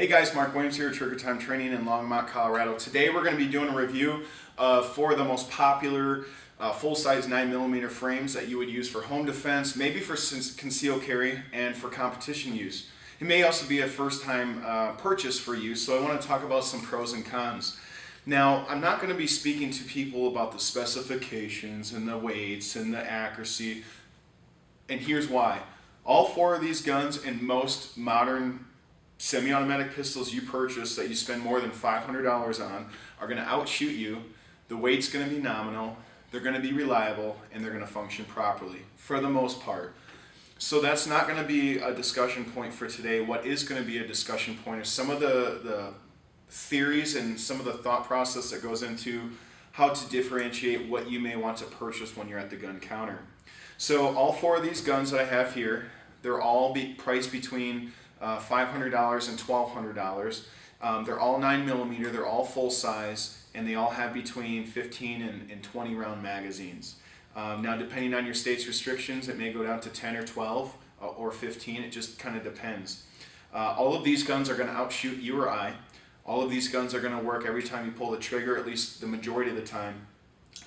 Hey guys, Mark Williams here at Trigger Time Training in Longmont, Colorado. Today we're going to be doing a review of four of the most popular full-size 9mm frames that you would use for home defense, maybe for concealed carry, and for competition use. It may also be a first-time purchase for you, so I want to talk about some pros and cons. Now, I'm not going to be speaking to people about the specifications and the weights and the accuracy, and here's why. All four of these guns and most modern semi-automatic pistols you purchase that you spend more than $500 on are going to outshoot you. The weight's going to be nominal, they're going to be reliable, and they're going to function properly for the most part. So that's not going to be a discussion point for today. What is going to be a discussion point is some of the theories and some of the thought process that goes into how to differentiate what you may want to purchase when you're at the gun counter. So all four of these guns that I have here, they're all priced between $500 and $1,200. They're all 9mm, they're all full size, and they all have between 15 and 20 round magazines. Now depending on your state's restrictions, it may go down to 10 or 12 or 15, it just kind of depends. All of these guns are going to outshoot you or I. All of these guns are going to work every time you pull the trigger, at least the majority of the time.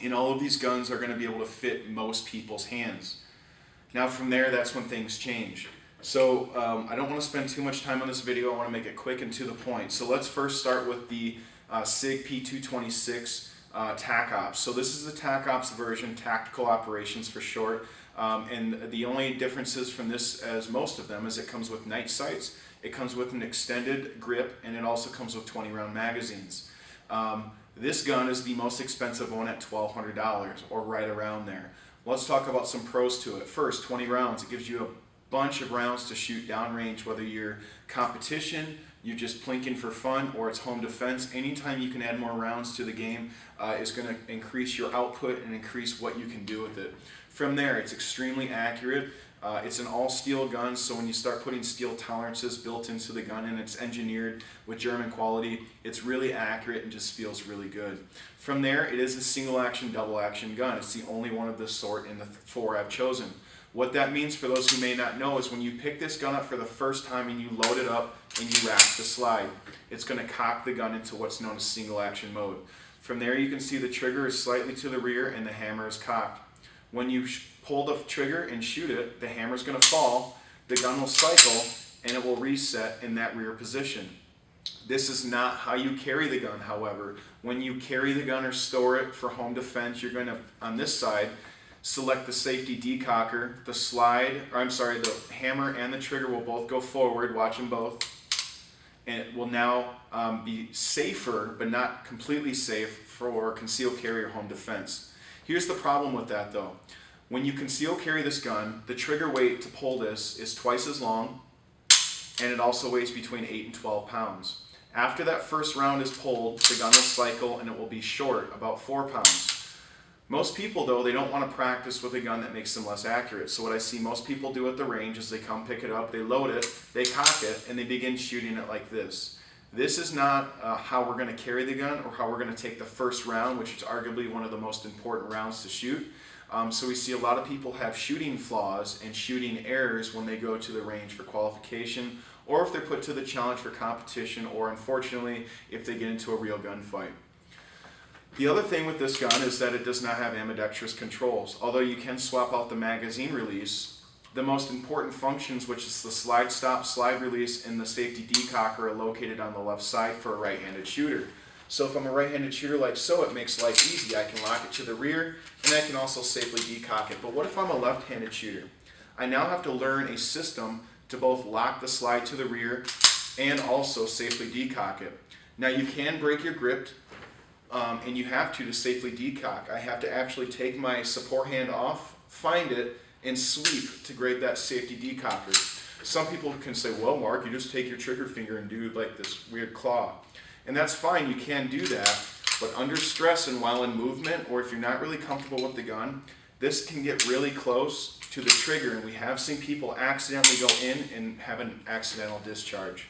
And all of these guns are going to be able to fit most people's hands. Now from there, that's when things change. So I don't want to spend too much time on this video. I want to make it quick and to the point. So let's first start with the SIG P226 Tac-Ops. So this is the Tac-Ops version, Tactical Operations for short. And the only differences from this, as most of them, is it comes with night sights, it comes with an extended grip, and it also comes with 20 round magazines. This gun is the most expensive one at $1,200 or right around there. Let's talk about some pros to it. First, 20 rounds. It gives you a bunch of rounds to shoot downrange, whether you're competition, you're just plinking for fun, or it's home defense. Anytime you can add more rounds to the game is going to increase your output and increase what you can do with it. From there, it's extremely accurate. It's an all-steel gun, so when you start putting steel tolerances built into the gun and it's engineered with German quality, it's really accurate and just feels really good. From there, it is a single-action, double-action gun. It's the only one of this sort in the four I've chosen. What that means for those who may not know is when you pick this gun up for the first time and you load it up and you rack the slide, it's going to cock the gun into what's known as single action mode. From there you can see the trigger is slightly to the rear and the hammer is cocked. When you pull the trigger and shoot it, the hammer is going to fall, the gun will cycle, and it will reset in that rear position. This is not how you carry the gun, however. When you carry the gun or store it for home defense, you're going to, on this side, select the safety decocker, the hammer and the trigger will both go forward, watch them both, and it will now be safer, but not completely safe for concealed carry or home defense. Here's the problem with that though. When you conceal carry this gun, the trigger weight to pull this is twice as long, and it also weighs between 8 and 12 pounds. After that first round is pulled, the gun will cycle and it will be short, about 4 pounds. Most people, though, they don't want to practice with a gun that makes them less accurate. So what I see most people do at the range is they come pick it up, they load it, they cock it, and they begin shooting it like this. This is not how we're going to carry the gun or how we're going to take the first round, which is arguably one of the most important rounds to shoot. So we see a lot of people have shooting flaws and shooting errors when they go to the range for qualification, or if they're put to the challenge for competition, or unfortunately, if they get into a real gunfight. The other thing with this gun is that it does not have ambidextrous controls. Although you can swap out the magazine release, the most important functions, which is the slide stop, slide release, and the safety decocker, are located on the left side for a right-handed shooter. So if I'm a right-handed shooter like so, it makes life easy. I can lock it to the rear, and I can also safely decock it. But what if I'm a left-handed shooter? I now have to learn a system to both lock the slide to the rear and also safely decock it. Now you can break your grip, and you have to safely decock. I have to actually take my support hand off, find it, and sweep to grab that safety decocker. Some people can say, well, Mark, you just take your trigger finger and do like this weird claw. And that's fine, you can do that, but under stress and while in movement, or if you're not really comfortable with the gun, this can get really close to the trigger, and we have seen people accidentally go in and have an accidental discharge.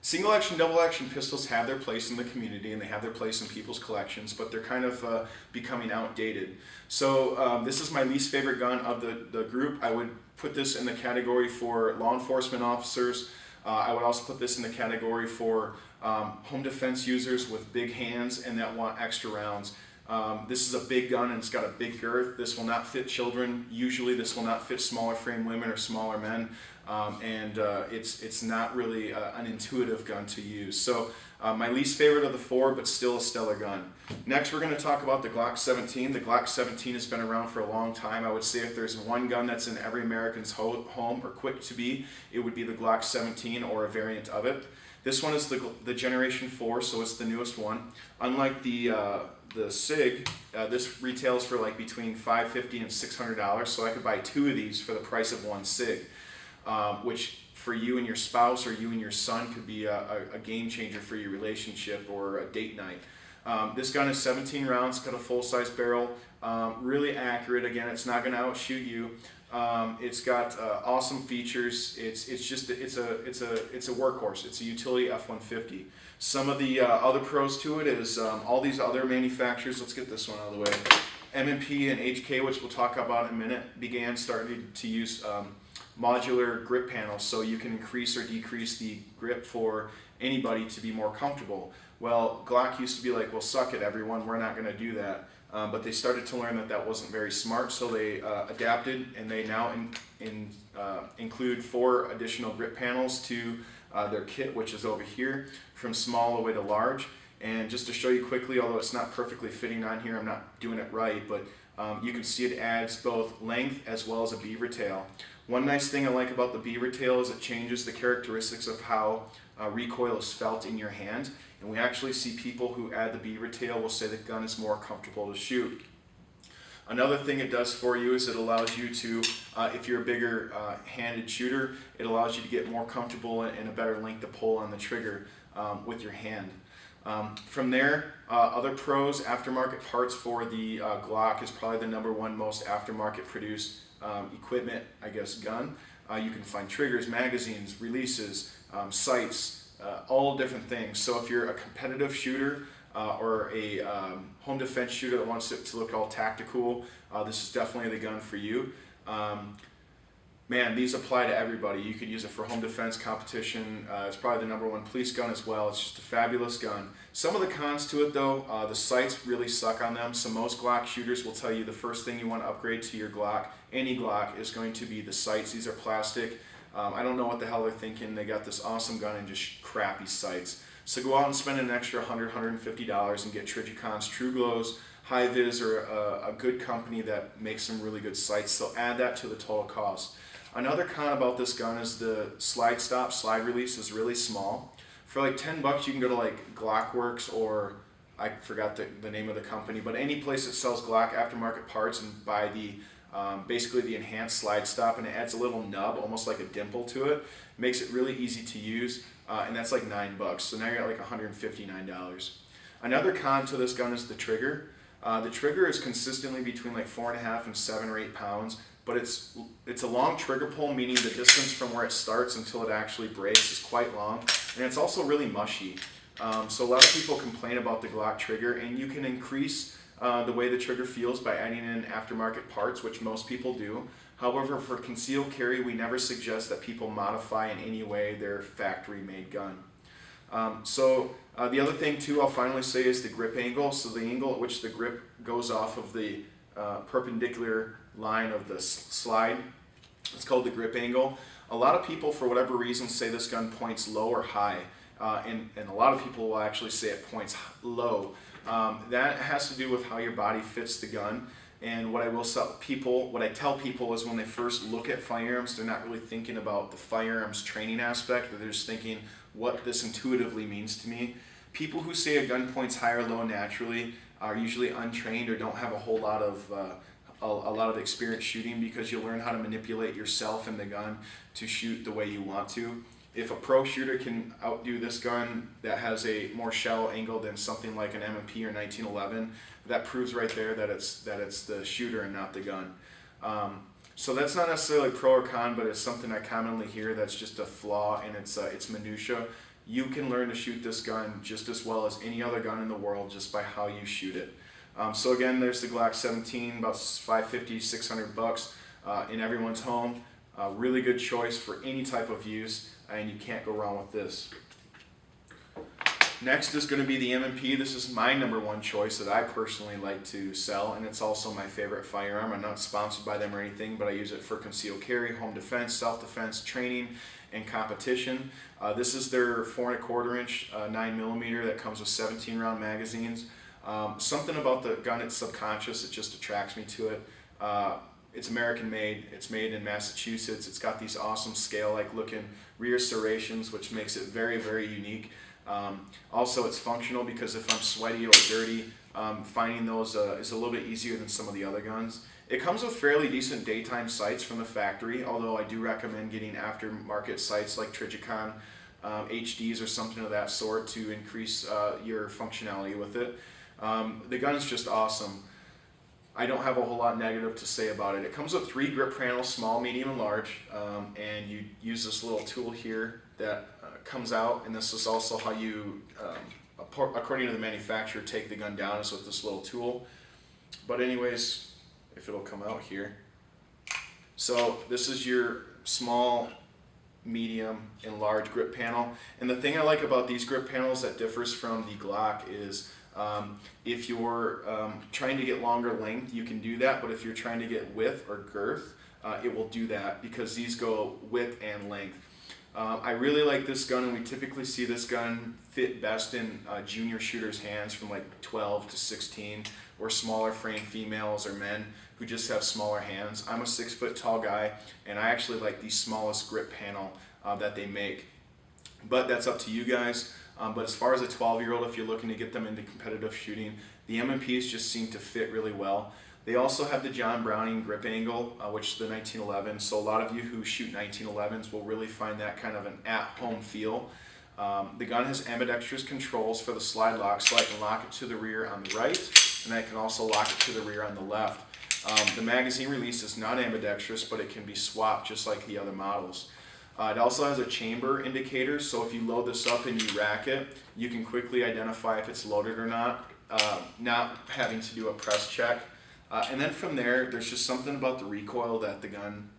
Single action, double action pistols have their place in the community and they have their place in people's collections, but they're kind of becoming outdated. So this is my least favorite gun of the group. I would put this in the category for law enforcement officers, I would also put this in the category for home defense users with big hands and that want extra rounds. This is a big gun and it's got a big girth. This will not fit children. Usually this will not fit smaller frame women or smaller men. It's not really an intuitive gun to use. So my least favorite of the four, but still a stellar gun. Next we're going to talk about the Glock 17. The Glock 17 has been around for a long time. I would say if there's one gun that's in every American's home or quick to be, it would be the Glock 17 or a variant of it. This one is the Generation 4, so it's the newest one. Unlike the SIG, this retails for like between $550 and $600, so I could buy two of these for the price of one SIG, which for you and your spouse or you and your son could be a game changer for your relationship or a date night. This gun is 17 rounds, got a full-size barrel, really accurate. Again, it's not going to outshoot you. It's got awesome features. It's a workhorse. It's a utility F-150. Some of the other pros to it is all these other manufacturers. Let's get this one out of the way. M&P and HK, which we'll talk about in a minute, started to use modular grip panels, so you can increase or decrease the grip for anybody to be more comfortable. Well, Glock used to be like, well, suck it, everyone, we're not going to do that. But they started to learn that that wasn't very smart, so they adapted, and they now include 4 additional grip panels to their kit, which is over here, from small all the way to large. And just to show you quickly, although it's not perfectly fitting on here, I'm not doing it right, but you can see it adds both length as well as a beaver tail. One nice thing I like about the beaver tail is it changes the characteristics of how recoil is felt in your hand. And we actually see people who add the beaver tail will say the gun is more comfortable to shoot. Another thing it does for you is it allows you to, if you're a bigger handed shooter, it allows you to get more comfortable and a better length to pull on the trigger with your hand. From there, other pros, aftermarket parts for the Glock is probably the #1 most aftermarket produced equipment, I guess, gun. You can find triggers, magazines, releases, sights, all different things. So if you're a competitive shooter or a home defense shooter that wants it to look all tactical, this is definitely the gun for you. Man, these apply to everybody. You could use it for home defense competition. It's probably the #1 police gun as well. It's just a fabulous gun. Some of the cons to it though, the sights really suck on them. So most Glock shooters will tell you the first thing you want to upgrade to your Glock, any Glock, is going to be the sights. These are plastic. I don't know what the hell they're thinking. They got this awesome gun and just crappy sights. So go out and spend an extra $100, $150 and get Trigicon's True Glows, High Vis, or a good company that makes some really good sights. So add that to the total cost. Another con about this gun is the slide release is really small. For like $10 you can go to like Glockworks, or I forgot the name of the company, but any place that sells Glock aftermarket parts and buy the basically the enhanced slide stop, and it adds a little nub, almost like a dimple to it. Makes it really easy to use, and that's like $9. So now you're at like $159. Another con to this gun is the trigger. The trigger is consistently between like 4.5 and 7 or 8 pounds, but it's a long trigger pull, meaning the distance from where it starts until it actually breaks is quite long, and it's also really mushy. So a lot of people complain about the Glock trigger, and you can increase the way the trigger feels by adding in aftermarket parts, which most people do. However, for concealed carry, we never suggest that people modify in any way their factory-made gun. The other thing too, I'll finally say, is the grip angle. So the angle at which the grip goes off of the perpendicular line of the slide, it's called the grip angle. A lot of people, for whatever reason, say this gun points low or high, and a lot of people will actually say it points low. That has to do with how your body fits the gun. And what I tell people is when they first look at firearms, they're not really thinking about the firearms training aspect. They're just thinking what this intuitively means to me. People who say a gun points high or low naturally are usually untrained or don't have a whole lot of experience shooting, because you'll learn how to manipulate yourself and the gun to shoot the way you want to. If a pro shooter can outdo this gun that has a more shallow angle than something like an M&P or 1911, that proves right there that it's the shooter and not the gun. So that's not necessarily pro or con, but it's something I commonly hear that's just a flaw, and it's minutia. You can learn to shoot this gun just as well as any other gun in the world just by how you shoot it. So again, there's the Glock 17, about $550, $600 in everyone's home. Really good choice for any type of use, and you can't go wrong with this. Next is going to be the M&P. This is my #1 choice that I personally like to sell, and it's also my favorite firearm. I'm not sponsored by them or anything, but I use it for concealed carry, home defense, self-defense, training, and competition. This is their 4 1/4 inch 9mm that comes with 17-round magazines. Something about the gun, it's subconscious, it just attracts me to it. It's American made, it's made in Massachusetts, it's got these awesome scale-like looking rear serrations, which makes it very, very unique. Also, it's functional because if I'm sweaty or dirty, finding those is a little bit easier than some of the other guns. It comes with fairly decent daytime sights from the factory, although I do recommend getting aftermarket sights like Trigicon HDs or something of that sort to increase your functionality with it. The gun is just awesome. I don't have a whole lot negative to say about it. It comes with 3 grip panels, small, medium, and large, and you use this little tool here that comes out, and this is also how you, according to the manufacturer, take the gun down, is with this little tool. But anyways, if it'll come out here. So this is your small, medium, and large grip panel. And the thing I like about these grip panels that differs from the Glock is if you're trying to get longer length, you can do that, but if you're trying to get width or girth, it will do that because these go width and length. I really like this gun, and we typically see this gun fit best in junior shooters' hands from like 12 to 16, or smaller frame females or men who just have smaller hands. I'm a 6-foot tall guy, and I actually like the smallest grip panel that they make. But that's up to you guys. But as far as a 12-year-old, if you're looking to get them into competitive shooting, the M&Ps just seem to fit really well. They also have the John Browning grip angle, which is the 1911. So a lot of you who shoot 1911s will really find that kind of an at-home feel. The gun has ambidextrous controls for the slide lock, so I can lock it to the rear on the right, and I can also lock it to the rear on the left. The magazine release is not ambidextrous, but it can be swapped just like the other models. It also has a chamber indicator, so if you load this up and you rack it, you can quickly identify if it's loaded or not having to do a press check. And then from there, there's just something about the recoil that the gun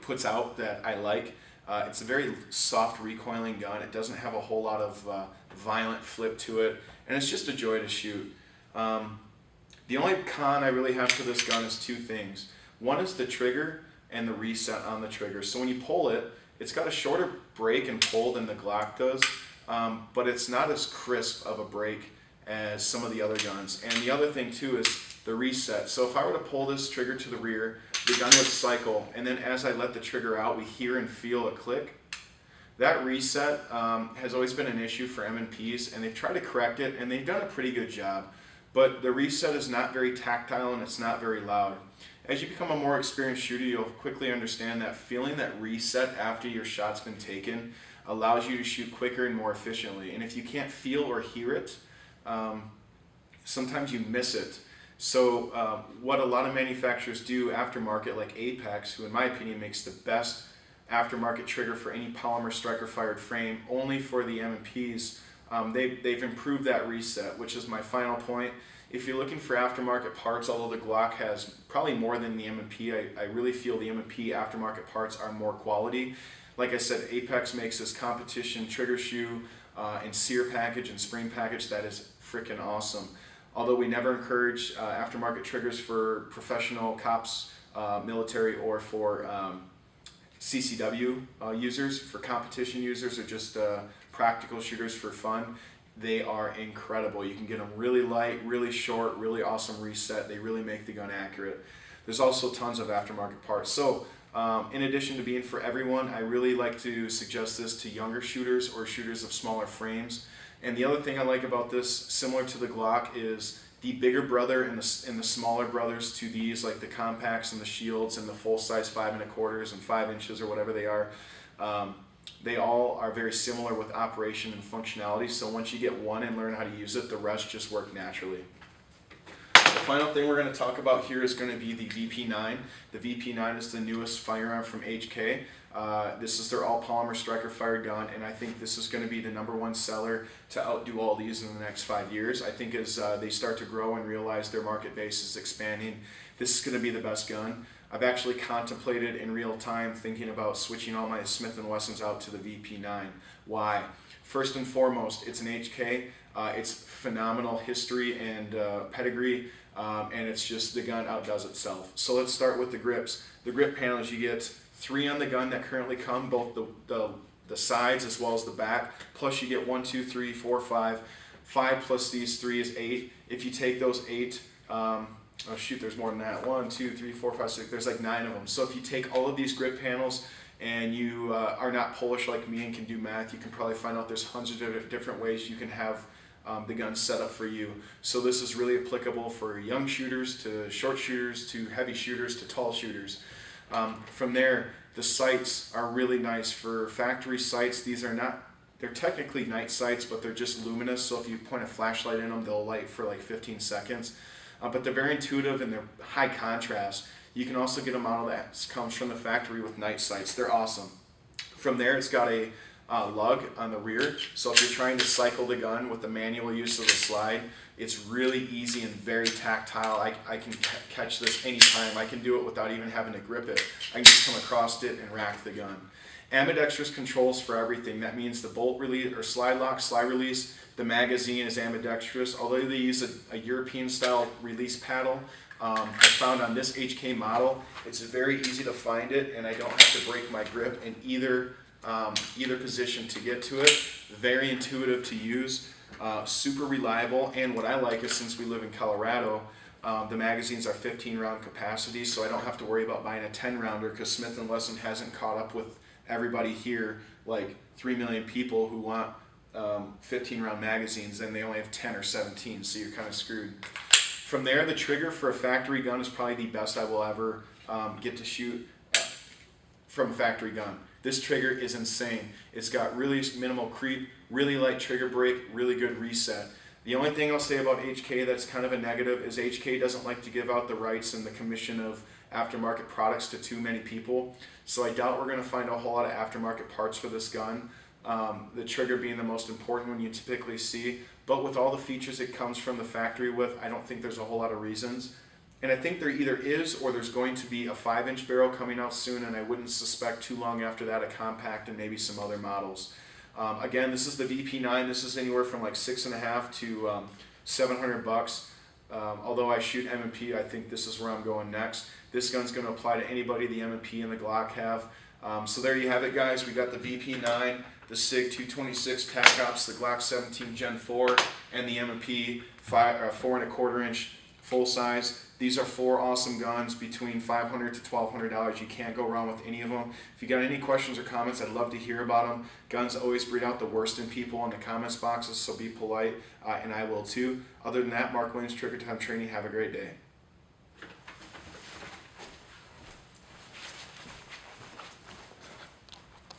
puts out that I like. It's a very soft recoiling gun. It doesn't have a whole lot of violent flip to it, and it's just a joy to shoot. The only con I really have for this gun is 2 things. One is the trigger and the reset on the trigger. So when you pull it, it's got a shorter break and pull than the Glock does, but it's not as crisp of a break as some of the other guns. And the other thing too is the reset. So if I were to pull this trigger to the rear, the gun would cycle, and then as I let the trigger out, we hear and feel a click. That reset has always been an issue for M&Ps, and they've tried to correct it, and they've done a pretty good job. But the reset is not very tactile, and it's not very loud. As you become a more experienced shooter, you'll quickly understand that feeling that reset after your shot's been taken allows you to shoot quicker and more efficiently. And if you can't feel or hear it, sometimes you miss it. So what a lot of manufacturers do aftermarket, like Apex, who in my opinion makes the best aftermarket trigger for any polymer striker fired frame, only for the M&Ps, they've improved that reset, which is my final point. If you're looking for aftermarket parts, although the Glock has probably more than the M&P, I really feel the M&P aftermarket parts are more quality. Like I said, Apex makes this competition trigger shoe and sear package and spring package that is freaking awesome. Although we never encourage aftermarket triggers for professional cops, military, or for CCW users, for competition users, or just practical shooters for fun, they are incredible. You can get them really light, really short, really awesome reset. They really make the gun accurate. There's also tons of aftermarket parts. So in addition to being for everyone, I really like to suggest this to younger shooters or shooters of smaller frames. And the other thing I like about this, similar to the Glock, is the bigger brother and the smaller brothers to these, like the compacts and the shields and the full-size 5 1/4 and 5 inches or whatever they are. They all are very similar with operation and functionality, so once you get one and learn how to use it, the rest just work naturally. The final thing we're going to talk about here is going to be the VP9. The VP9 is the newest firearm from HK. This is their all polymer striker fired gun, and I think this is going to be the #1 seller to outdo all these in the next 5 years. I think as they start to grow and realize their market base is expanding, this is going to be the best gun. I've actually contemplated in real time thinking about switching all my Smith & Wessons out to the VP9. Why? First and foremost, it's an HK. It's phenomenal history and pedigree, and it's just the gun outdoes itself. So let's start with the grips. The grip panels, you get 3 on the gun that currently come, both the sides as well as the back, plus you get 1, 2, 3, 4, 5. 5 plus these 3 is 8. If you take those 8, oh shoot, there's more than that. 1, 2, 3, 4, 5, 6. There's like 9 of them. So if you take all of these grip panels and you are not Polish like me and can do math, you can probably find out there's hundreds of different ways you can have the gun set up for you. So this is really applicable for young shooters to short shooters to heavy shooters to tall shooters. From there, the sights are really nice for factory sights. These are not, they're technically night sights, but they're just luminous. So if you point a flashlight in them, they'll light for like 15 seconds. But they're very intuitive and they're high contrast. You can also get a model that comes from the factory with night sights. They're awesome. From there, it's got a lug on the rear. So if you're trying to cycle the gun with the manual use of the slide, it's really easy and very tactile. I can catch this anytime. I can do it without even having to grip it. I can just come across it and rack the gun. Ambidextrous controls for everything. That means the bolt release or slide lock, slide release. The magazine is ambidextrous. Although they use a European style release paddle, I found on this HK model, it's very easy to find it, and I don't have to break my grip in either position to get to it. Very intuitive to use, super reliable, and what I like is since we live in Colorado, the magazines are 15-round capacity, so I don't have to worry about buying a 10-rounder because Smith & Wesson hasn't caught up with everybody here, like 3 million people who want 15-round magazines, and they only have 10 or 17, so you're kind of screwed. From there, the trigger for a factory gun is probably the best I will ever get to shoot from a factory gun. This trigger is insane. It's got really minimal creep, really light trigger break, really good reset. The only thing I'll say about HK that's kind of a negative is HK doesn't like to give out the rights and the commission of aftermarket products to too many people. So I doubt we're going to find a whole lot of aftermarket parts for this gun. The trigger being the most important one you typically see. But with all the features it comes from the factory with, I don't think there's a whole lot of reasons. And I think there either is or there's going to be a 5-inch barrel coming out soon, and I wouldn't suspect too long after that a compact and maybe some other models. Again, this is the VP9. This is anywhere from like $6.5 to $700. Although I shoot M&P, I think this is where I'm going next. This gun's going to apply to anybody the M&P and the Glock have. So there you have it, guys. We got the VP9, the SIG 226 Tac-Ops, the Glock 17 Gen 4, and the M&P 4 1/4 inch full size. These are 4 awesome guns between $500 to $1,200. You can't go wrong with any of them. If you got any questions or comments, I'd love to hear about them. Guns always breed out the worst in people in the comments boxes, so be polite, and I will too. Other than that, Mark Williams, Trigger Time Training. Have a great day.